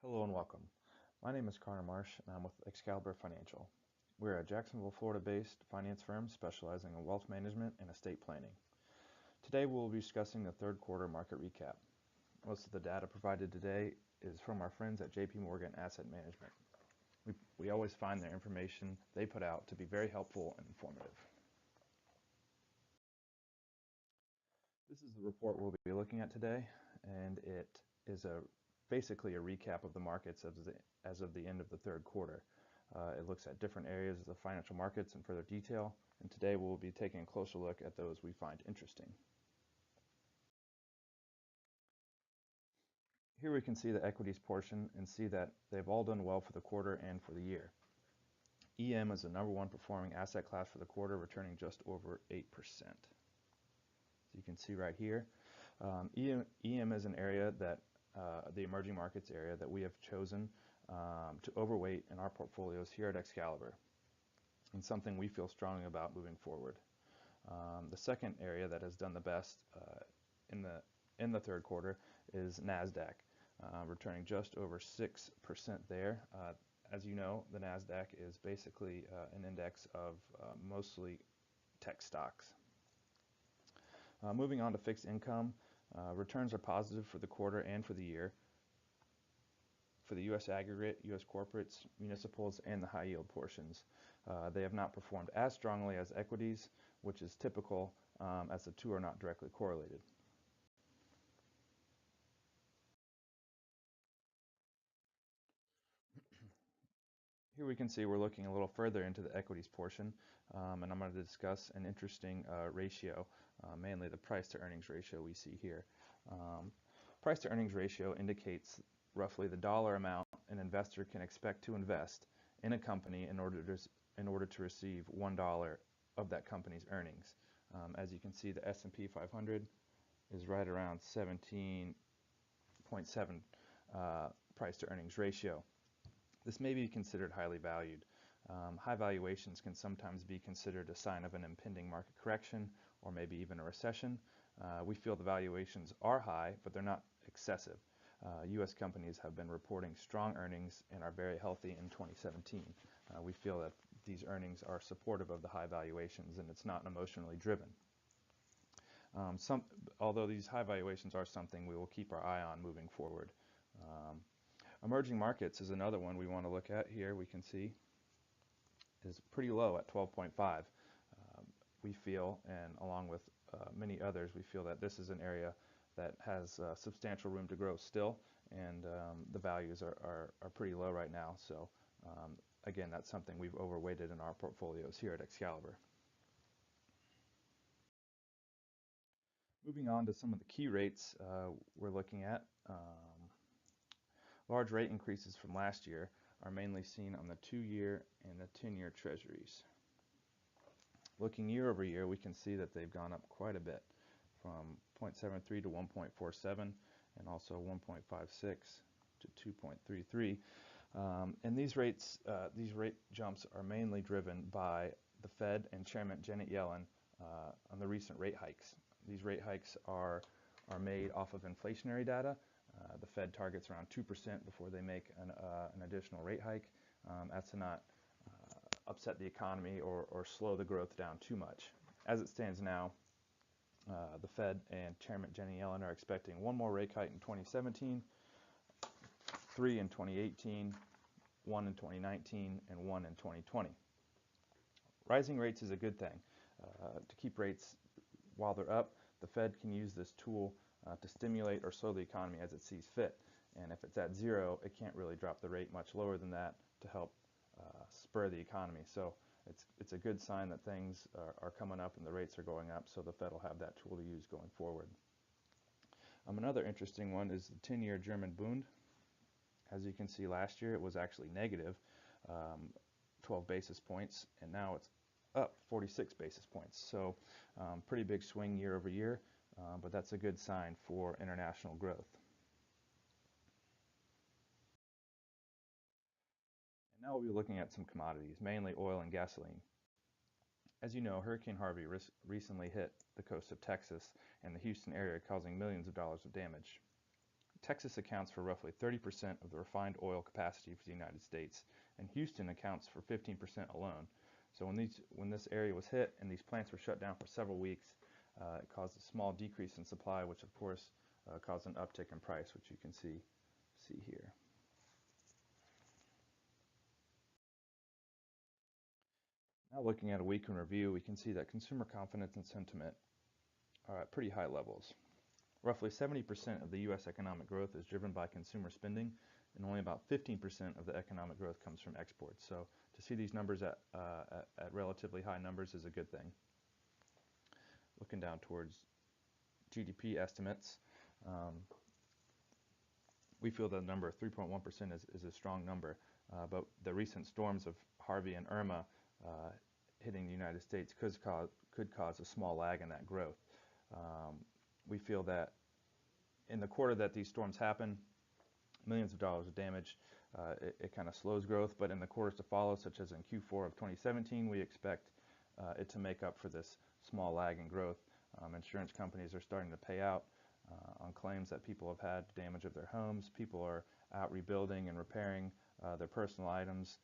Hello and welcome. My name is Connor Marsh and I'm with Excalibur Financial. We're a Jacksonville, Florida-based finance firm specializing in wealth management and estate planning. Today we'll be discussing the third quarter market recap. Most of the data provided today is from our friends at JP Morgan Asset Management. We always find their information they put out to be very helpful and informative. This is the report we'll be looking at today, and it is basically a recap of the markets as of the end of the third quarter. It looks at different areas of the financial markets in further detail, and today we'll be taking a closer look at those we find interesting. Here we can see the equities portion and see that they've all done well for the quarter and for the year. EM is the number one performing asset class for the quarter, returning just over 8%. So you can see right here, EM is an area that the emerging markets area that we have chosen to overweight in our portfolios here at Excalibur, and something we feel strongly about moving forward. The second area that has done the best in the third quarter is NASDAQ, returning just over 6% there. As you know, the NASDAQ is basically an index of mostly tech stocks. Moving on to fixed income, returns are positive for the quarter and for the year for the U.S. aggregate, U.S. corporates, municipals, and the high yield portions. They have not performed as strongly as equities, which is typical as the two are not directly correlated. Here we can see we're looking a little further into the equities portion, and I'm going to discuss an interesting ratio, mainly the price to earnings ratio we see here. Price to earnings ratio indicates roughly the dollar amount an investor can expect to invest in a company in order to receive $1 of that company's earnings. As you can see, the S&P 500 is right around 17.7 price to earnings ratio. This may be considered highly valued. High valuations can sometimes be considered a sign of an impending market correction or maybe even a recession. We feel the valuations are high, but they're not excessive. U.S. companies have been reporting strong earnings and are very healthy in 2017. We feel that these earnings are supportive of the high valuations and it's not emotionally driven. Although these high valuations are something we will keep our eye on moving forward. Emerging markets is another one we want to look at. Here we can see is pretty low at 12.5. We feel, and along with many others, we feel that this is an area that has substantial room to grow still, and the values are pretty low right now. So again, that's something we've overweighted in our portfolios here at Excalibur. Moving on to some of the key rates we're looking at. Large rate increases from last year are mainly seen on the 2-year and the 10-year treasuries. Looking year over year, we can see that they've gone up quite a bit, from 0.73 to 1.47, and also 1.56 to 2.33. And these rate jumps are mainly driven by the Fed and Chairman Janet Yellen on the recent rate hikes. These rate hikes are made off of inflationary data. The Fed targets around 2% before they make an additional rate hike, as to not upset the economy or slow the growth down too much. As it stands now, the Fed and Chairman Janet Yellen are expecting one more rate hike in 2017, 3 in 2018, 1 in 2019, and 1 in 2020. Rising rates is a good thing. To keep rates while they're up, the Fed can use this tool to stimulate or slow the economy as it sees fit. And if it's at 0, it can't really drop the rate much lower than that to help spur the economy. So it's a good sign that things are coming up and the rates are going up, so the Fed will have that tool to use going forward. Another interesting one is the 10-year German Bund. As you can see, last year it was actually negative 12 basis points, and now it's up 46 basis points. So pretty big swing year over year, but that's a good sign for international growth. And now we'll be looking at some commodities, mainly oil and gasoline. As you know, Hurricane Harvey recently hit the coast of Texas and the Houston area, causing millions of dollars of damage. Texas accounts for roughly 30% of the refined oil capacity for the United States, and Houston accounts for 15% alone. So when this area was hit and these plants were shut down for several weeks, it caused a small decrease in supply, which of course caused an uptick in price, which you can see here. Now looking at a week in review, we can see that consumer confidence and sentiment are at pretty high levels. Roughly 70% of the U.S. economic growth is driven by consumer spending, and only about 15% of the economic growth comes from exports. So to see these numbers at relatively high numbers is a good thing. Looking down towards GDP estimates, we feel the number of 3.1% is a strong number, but the recent storms of Harvey and Irma hitting the United States could cause a small lag in that growth. We feel that in the quarter that these storms happen, millions of dollars of damage, it kind of slows growth, but in the quarters to follow, such as in Q4 of 2017, we expect it to make up for this small lag in growth. Insurance companies are starting to pay out on claims that people have had damage of their homes. People are out rebuilding and repairing their personal items,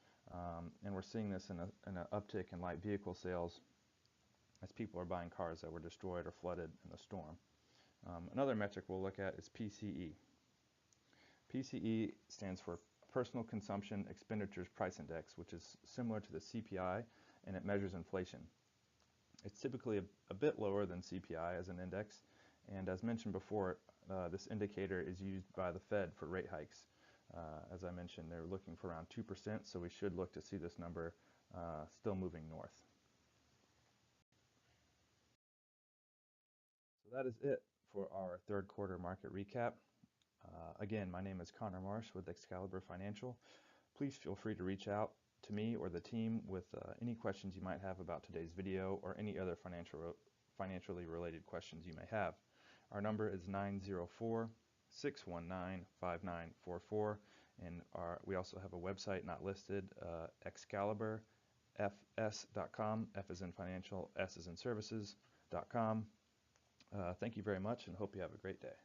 and we're seeing this in an uptick in light vehicle sales as people are buying cars that were destroyed or flooded in the storm. Another metric we'll look at is PCE. PCE stands for Personal Consumption Expenditures Price Index, which is similar to the CPI, and it measures inflation. It's typically a bit lower than CPI as an index, and as mentioned before, this indicator is used by the Fed for rate hikes. As I mentioned, they're looking for around 2%, so we should look to see this number still moving north. So that is it for our third quarter market recap. Again, my name is Connor Marsh with Excalibur Financial. Please feel free to reach out to me or the team with any questions you might have about today's video or any other financially related questions you may have. Our number is 904-619-5944, and we also have a website not listed, excaliburfs.com. F as in financial, S as in services.com. Thank you very much, and hope you have a great day.